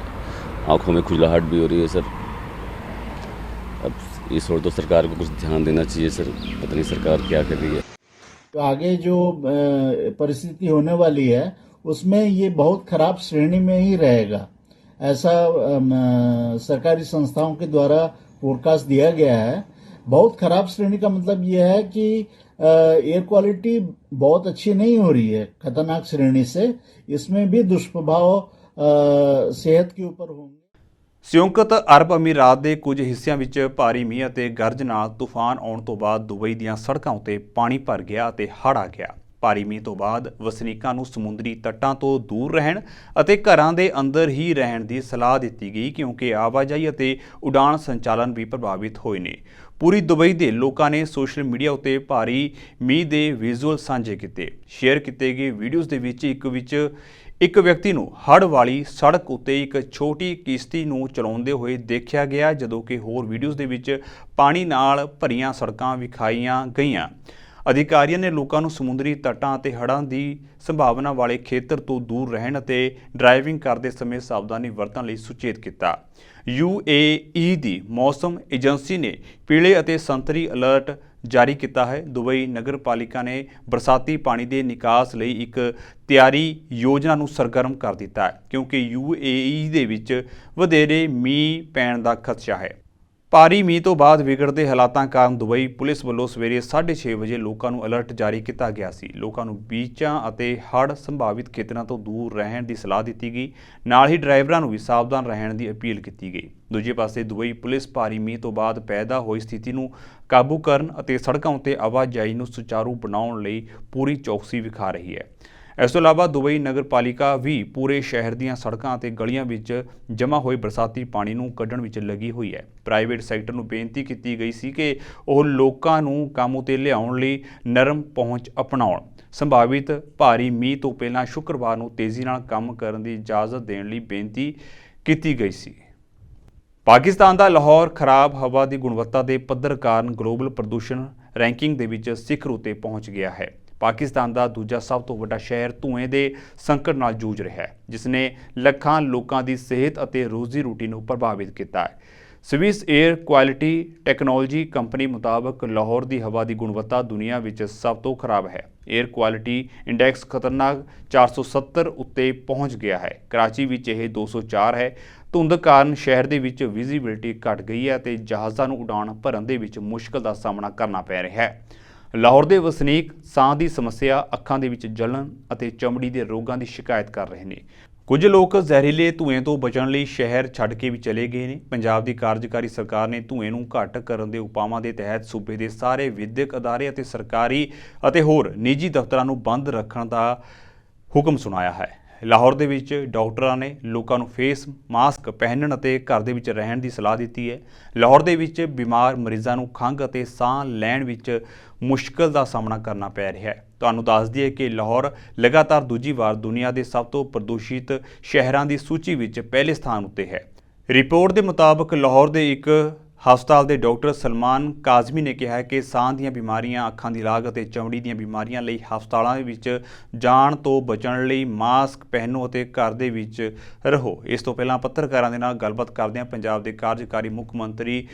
आँखों में खुजलाहट भी हो रही है सर। अब इस ओर तो सरकार को कुछ ध्यान देना चाहिए सर, पता नहीं सरकार क्या कर रही है। तो आगे जो परिस्थिति होने वाली है उसमें ये बहुत खराब श्रेणी में ही रहेगा, ऐसा सरकारी संस्थाओं के द्वारा फोरकास्ट दिया गया है। बहुत खराब श्रेणी का मतलब ये है कि एयर क्वालिटी बहुत अच्छी नहीं हो रही है, खतरनाक श्रेणी से। इसमें भी दुष्प्रभाव सेहत के ऊपर होंगे। ਸੰਯੁਕਤ ਅਰਬ ਅਮੀਰਾਤ ਦੇ ਕੁਝ ਹਿੱਸਿਆਂ ਵਿੱਚ ਭਾਰੀ ਮੀਂਹ ਅਤੇ ਗਰਜ ਨਾਲ ਤੂਫਾਨ ਆਉਣ ਤੋਂ ਬਾਅਦ ਦੁਬਈ ਦੀਆਂ ਸੜਕਾਂ ਉੱਤੇ ਪਾਣੀ ਭਰ ਗਿਆ ਅਤੇ ਹੜ੍ਹ ਆ ਗਿਆ। ਭਾਰੀ ਮੀਂਹ ਤੋਂ ਬਾਅਦ ਵਸਨੀਕਾਂ ਨੂੰ ਸਮੁੰਦਰੀ ਤੱਟਾਂ ਤੋਂ ਦੂਰ ਰਹਿਣ ਅਤੇ ਘਰਾਂ ਦੇ ਅੰਦਰ ਹੀ ਰਹਿਣ ਦੀ ਸਲਾਹ ਦਿੱਤੀ ਗਈ, ਕਿਉਂਕਿ ਆਵਾਜਾਈ ਅਤੇ ਉਡਾਣ ਸੰਚਾਲਨ ਵੀ ਪ੍ਰਭਾਵਿਤ ਹੋਏ ਨੇ। ਪੂਰੀ ਦੁਬਈ ਦੇ ਲੋਕਾਂ ਨੇ ਸੋਸ਼ਲ ਮੀਡੀਆ ਉੱਤੇ ਭਾਰੀ ਮੀਂਹ ਦੇ ਵਿਜ਼ੂਅਲ ਸਾਂਝੇ ਕੀਤੇ। ਸ਼ੇਅਰ ਕੀਤੇ ਗਏ ਵੀਡੀਓਜ਼ ਦੇ ਵਿੱਚ ਇੱਕ ਵਿਅਕਤੀ ਨੂੰ ਹੜ੍ਹ ਵਾਲੀ ਸੜਕ ਉੱਤੇ ਇੱਕ ਛੋਟੀ ਕਿਸ਼ਤੀ ਨੂੰ ਚਲਾਉਂਦੇ ਹੋਏ ਦੇਖਿਆ ਗਿਆ, ਜਦੋਂ ਕਿ ਹੋਰ ਵੀਡੀਓਜ਼ ਦੇ ਵਿੱਚ ਪਾਣੀ ਨਾਲ ਭਰੀਆਂ ਸੜਕਾਂ ਵਿਖਾਈਆਂ ਗਈਆਂ। ਅਧਿਕਾਰੀਆਂ ਨੇ ਲੋਕਾਂ ਨੂੰ ਸਮੁੰਦਰੀ ਤੱਟਾਂ ਅਤੇ ਹੜ੍ਹਾਂ ਦੀ ਸੰਭਾਵਨਾ ਵਾਲੇ ਖੇਤਰ ਤੋਂ ਦੂਰ ਰਹਿਣ ਅਤੇ ਡਰਾਈਵਿੰਗ ਕਰਦੇ ਸਮੇਂ ਸਾਵਧਾਨੀ ਵਰਤਣ ਲਈ ਸੁਚੇਤ ਕੀਤਾ। UAE ਦੀ ਮੌਸਮ ਏਜੰਸੀ ਨੇ ਪੀਲੇ ਅਤੇ ਸੰਤਰੀ ਅਲਰਟ ਜਾਰੀ ਕੀਤਾ ਹੈ। ਦੁਬਈ ਨਗਰ ਪਾਲਿਕਾ ਨੇ ਬਰਸਾਤੀ ਪਾਣੀ ਦੇ ਨਿਕਾਸ ਲਈ ਇੱਕ ਤਿਆਰੀ ਯੋਜਨਾ ਨੂੰ ਸਰਗਰਮ ਕਰ ਦਿੱਤਾ ਹੈ, ਕਿਉਂਕਿ UAE ਦੇ ਵਿੱਚ ਵਧੇਰੇ ਮੀਂਹ ਪੈਣ ਦਾ ਖਦਸ਼ਾ ਹੈ। ਭਾਰੀ ਮੀਂਹ ਤੋਂ ਬਾਅਦ ਵਿਗੜਦੇ ਹਾਲਾਤਾਂ ਕਾਰਨ ਦੁਬਈ ਪੁਲਿਸ ਵੱਲੋਂ ਸਵੇਰੇ 6:30 ਵਜੇ ਲੋਕਾਂ ਨੂੰ ਅਲਰਟ ਜਾਰੀ ਕੀਤਾ ਗਿਆ ਸੀ। ਲੋਕਾਂ ਨੂੰ ਬੀਚਾਂ ਅਤੇ ਹੜ੍ਹ ਸੰਭਾਵਿਤ ਖੇਤਰਾਂ ਤੋਂ ਦੂਰ ਰਹਿਣ ਦੀ ਸਲਾਹ ਦਿੱਤੀ ਗਈ। ਨਾਲ ਹੀ ਡਰਾਈਵਰਾਂ ਨੂੰ ਵੀ ਸਾਵਧਾਨ ਰਹਿਣ ਦੀ ਅਪੀਲ ਕੀਤੀ ਗਈ। ਦੂਜੇ ਪਾਸੇ ਦੁਬਈ ਪੁਲਿਸ ਭਾਰੀ ਮੀਂਹ ਤੋਂ ਬਾਅਦ ਪੈਦਾ ਹੋਈ ਸਥਿਤੀ ਨੂੰ ਕਾਬੂ ਕਰਨ ਅਤੇ ਸੜਕਾਂ ਉੱਤੇ ਆਵਾਜਾਈ ਨੂੰ ਸੁਚਾਰੂ ਬਣਾਉਣ ਲਈ ਪੂਰੀ ਚੌਕਸੀ ਵਿਖਾ ਰਹੀ ਹੈ। ਇਸ ਤੋਂ ਇਲਾਵਾ ਦੁਬਈ ਨਗਰ ਪਾਲਿਕਾ ਵੀ ਪੂਰੇ ਸ਼ਹਿਰ ਦੀਆਂ ਸੜਕਾਂ ਅਤੇ ਗਲੀਆਂ ਵਿੱਚ ਜਮ੍ਹਾਂ ਹੋਏ ਬਰਸਾਤੀ ਪਾਣੀ ਨੂੰ ਕੱਢਣ ਵਿੱਚ ਲੱਗੀ ਹੋਈ ਹੈ। ਪ੍ਰਾਈਵੇਟ ਸੈਕਟਰ ਨੂੰ ਬੇਨਤੀ ਕੀਤੀ ਗਈ ਸੀ ਕਿ ਉਹ ਲੋਕਾਂ ਨੂੰ ਕੰਮ ਉੱਤੇ ਲਿਆਉਣ ਲਈ ਨਰਮ ਪਹੁੰਚ ਅਪਣਾਉਣ। ਸੰਭਾਵਿਤ ਭਾਰੀ ਮੀਂਹ ਤੋਂ ਪਹਿਲਾਂ ਸ਼ੁੱਕਰਵਾਰ ਨੂੰ ਤੇਜ਼ੀ ਨਾਲ ਕੰਮ ਕਰਨ ਦੀ ਇਜਾਜ਼ਤ ਦੇਣ ਲਈ ਬੇਨਤੀ ਕੀਤੀ ਗਈ ਸੀ। ਪਾਕਿਸਤਾਨ ਦਾ ਲਾਹੌਰ ਖਰਾਬ ਹਵਾ ਦੀ ਗੁਣਵੱਤਾ ਦੇ ਪੱਧਰ ਕਾਰਨ ਗਲੋਬਲ ਪ੍ਰਦੂਸ਼ਣ ਰੈਂਕਿੰਗ ਦੇ ਵਿੱਚ ਸਿਖਰ ਉੱਤੇ ਪਹੁੰਚ ਗਿਆ ਹੈ। ਪਾਕਿਸਤਾਨ ਦਾ ਦੂਜਾ ਸਭ ਤੋਂ ਵੱਡਾ ਸ਼ਹਿਰ ਧੂਏ ਦੇ ਸੰਕਟ ਨਾਲ ਜੂਝ ਰਿਹਾ ਹੈ, ਜਿਸ ਨੇ ਲੱਖਾਂ ਲੋਕਾਂ ਦੀ ਸਿਹਤ ਅਤੇ ਰੋਜ਼ੀ ਰੋਟੀ ਨੂੰ ਪ੍ਰਭਾਵਿਤ ਕੀਤਾ ਹੈ। Swiss air quality technology company ਮੁਤਾਬਕ ਲਾਹੌਰ ਦੀ ਹਵਾ ਦੀ ਗੁਣਵੱਤਾ ਦੁਨੀਆ ਵਿੱਚ ਸਭ ਤੋਂ ਖਰਾਬ ਹੈ। 에ਅਰ ਕੁਆਲਿਟੀ ਇੰਡੈਕਸ ਖਤਰਨਾਕ 470 ਉੱਤੇ ਪਹੁੰਚ ਗਿਆ ਹੈ। ਕਰਾਚੀ ਵਿੱਚ ਇਹ 204 ਹੈ। ਧੁੰਦ ਕਾਰਨ ਸ਼ਹਿਰ ਦੇ ਵਿੱਚ ਵਿਜ਼ੀਬਿਲਿਟੀ ਘਟ ਗਈ ਹੈ ਅਤੇ ਜਹਾਜ਼ਾਂ ਨੂੰ ਉਡਾਣ ਭਰਨ ਦੇ ਵਿੱਚ ਮੁਸ਼ਕਲ ਦਾ ਸਾਹਮਣਾ ਕਰਨਾ ਪੈ ਰਿਹਾ ਹੈ। ਲਾਹੌਰ ਦੇ ਵਸਨੀਕ ਸਾਹ ਦੀ ਸਮੱਸਿਆ, ਅੱਖਾਂ ਦੇ ਵਿੱਚ ਜਲਣ ਅਤੇ ਚਮੜੀ ਦੇ ਰੋਗਾਂ ਦੀ ਸ਼ਿਕਾਇਤ ਕਰ ਰਹੇ ਨੇ। ਕੁਝ ਲੋਕ ਜ਼ਹਿਰੀਲੇ ਧੂਏ ਤੋਂ ਬਚਣ ਲਈ ਸ਼ਹਿਰ ਛੱਡ ਕੇ ਵੀ ਚਲੇ ਗਏ ਨੇ। ਪੰਜਾਬ ਦੀ ਕਾਰਜਕਾਰੀ ਸਰਕਾਰ ਨੇ ਧੂਏ ਨੂੰ ਘੱਟ ਕਰਨ ਦੇ ਉਪਾਵਾਂ ਦੇ ਤਹਿਤ ਸੂਬੇ ਦੇ ਸਾਰੇ ਵਿਦਿਅਕ ਅਦਾਰੇ ਅਤੇ ਸਰਕਾਰੀ ਅਤੇ ਹੋਰ ਨਿੱਜੀ ਦਫ਼ਤਰਾਂ ਨੂੰ ਬੰਦ ਰੱਖਣ ਦਾ ਹੁਕਮ ਸੁਣਾਇਆ ਹੈ। ਲਾਹੌਰ ਦੇ ਵਿੱਚ ਡਾਕਟਰਾਂ ਨੇ ਲੋਕਾਂ ਨੂੰ ਫੇਸ ਮਾਸਕ ਪਹਿਨਣ ਅਤੇ ਘਰ ਦੇ ਵਿੱਚ ਰਹਿਣ ਦੀ ਸਲਾਹ ਦਿੱਤੀ ਹੈ। ਲਾਹੌਰ ਦੇ ਵਿੱਚ ਬਿਮਾਰ ਮਰੀਜ਼ਾਂ ਨੂੰ ਖੰਘ ਅਤੇ ਸਾਹ ਲੈਣ ਵਿੱਚ ਮੁਸ਼ਕਲ ਦਾ ਸਾਹਮਣਾ ਕਰਨਾ ਪੈ ਰਿਹਾ ਹੈ। ਤੁਹਾਨੂੰ ਦੱਸ ਦਈਏ ਕਿ ਲਾਹੌਰ ਲਗਾਤਾਰ ਦੂਜੀ ਵਾਰ ਦੁਨੀਆ ਦੇ ਸਭ ਤੋਂ ਪ੍ਰਦੂਸ਼ਿਤ ਸ਼ਹਿਰਾਂ ਦੀ ਸੂਚੀ ਵਿੱਚ ਪਹਿਲੇ ਸਥਾਨ ਉੱਤੇ ਹੈ। ਰਿਪੋਰਟ ਦੇ ਮੁਤਾਬਕ ਲਾਹੌਰ ਦੇ ਇੱਕ ਹਸਪਤਾਲ ਦੇ ਡਾਕਟਰ ਸਲਮਾਨ ਕਾਜ਼ਮੀ ਨੇ ਕਿਹਾ ਕਿ ਸਾਹ ਦੀਆਂ ਬਿਮਾਰੀਆਂ, ਅੱਖਾਂ ਦੀ ਲਾਗ ਅਤੇ ਚਮੜੀ ਦੀਆਂ ਬਿਮਾਰੀਆਂ ਲਈ ਹਸਪਤਾਲਾਂ ਵਿੱਚ ਜਾਣ ਤੋਂ ਬਚਣ ਲਈ ਮਾਸਕ ਪਹਿਨੋ ਅਤੇ ਘਰ ਦੇ ਵਿੱਚ ਰਹੋ। ਇਸ ਤੋਂ ਪਹਿਲਾਂ ਪੱਤਰਕਾਰਾਂ ਦੇ ਨਾਲ ਗੱਲਬਾਤ ਕਰਦਿਆਂ ਪੰਜਾਬ ਦੇ ਕਾਰਜਕਾਰੀ ਮੁੱਖ ਮੰਤਰੀ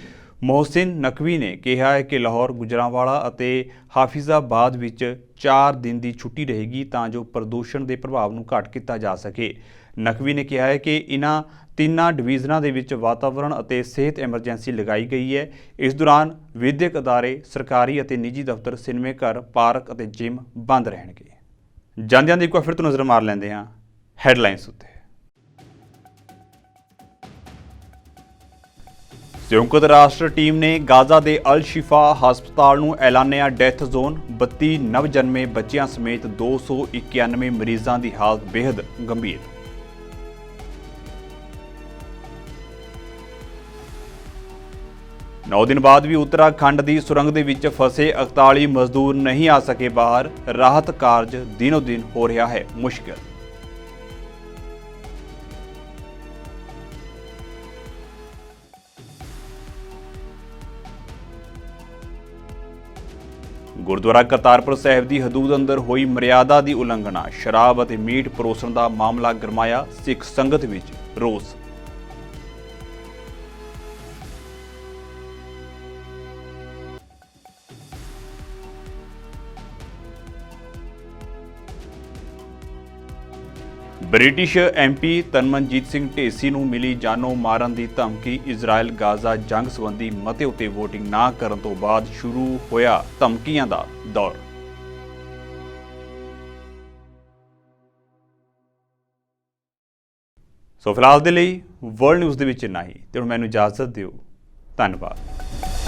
ਮੋਹਸਿਨ ਨਕਵੀ ਨੇ ਕਿਹਾ ਹੈ ਕਿ ਲਾਹੌਰ, ਗੁਜਰਾਂਵਾਲਾ ਅਤੇ ਹਾਫਿਜ਼ਾਬਾਦ ਵਿੱਚ 4 ਦਿਨ ਦੀ ਛੁੱਟੀ ਰਹੇਗੀ ਤਾਂ ਜੋ ਪ੍ਰਦੂਸ਼ਣ ਦੇ ਪ੍ਰਭਾਵ ਨੂੰ ਘੱਟ ਕੀਤਾ ਜਾ ਸਕੇ। ਨਕਵੀ ਨੇ ਕਿਹਾ ਹੈ ਕਿ ਇਨ੍ਹਾਂ ਤਿੰਨਾਂ ਡਿਵੀਜ਼ਨਾਂ ਦੇ ਵਿੱਚ ਵਾਤਾਵਰਣ ਅਤੇ ਸਿਹਤ ਐਮਰਜੈਂਸੀ ਲਗਾਈ ਗਈ ਹੈ। ਇਸ ਦੌਰਾਨ ਵਿਦਿਅਕ ਅਦਾਰੇ, ਸਰਕਾਰੀ ਅਤੇ ਨਿੱਜੀ ਦਫ਼ਤਰ, ਸਿਨੇਮੇ ਘਰ, ਪਾਰਕ ਅਤੇ ਜਿਮ ਬੰਦ ਰਹਿਣਗੇ। ਜਾਂਦਿਆਂ ਦੀ ਇੱਕ ਵਾਰ ਫਿਰ ਤੋਂ ਨਜ਼ਰ ਮਾਰ ਲੈਂਦੇ ਹਾਂ ਹੈਡਲਾਈਨਸ ਉੱਤੇ। ਸੰਯੁਕਤ ਰਾਸ਼ਟਰ ਟੀਮ ਨੇ ਗਾਜ਼ਾ ਦੇ ਅਲ ਸ਼ਿਫਾ ਹਸਪਤਾਲ ਨੂੰ ਐਲਾਨਿਆ ਡੈਥ ਜ਼ੋਨ। 32 ਨਵਜਨਮੇ ਬੱਚਿਆਂ ਸਮੇਤ 291 ਮਰੀਜ਼ਾਂ ਦੀ ਹਾਲਤ ਬੇहद ਗੰਭੀਰ। नौ दिन बाद भी उत्तराखंड की सुरंग दे विच फसे 41 मजदूर नहीं आ सके बाहर। राहत कार्य दिनों दिन हो रहा है मुश्किल। गुरुद्वारा करतारपुर साहिब की हदूद अंदर हुई मर्यादा की उलंघना। शराब और मीट परोसन का मामला गरमाया। सिख संगत विच रोस। ब्रिटिश MP तनमनजीत सिंह ढेसी नूं मिली जानो मारन की धमकी। इजराइल गाजा जंग संबंधी मते उत्ते वोटिंग ना करन तो बाद शुरू होया धमकियां दा दौर। सो फिलहाल दे लई वर्ल्ड न्यूज़ दे विच इन्ना ही। ते हुण मैनूं इजाजत दिओ। धन्नवाद।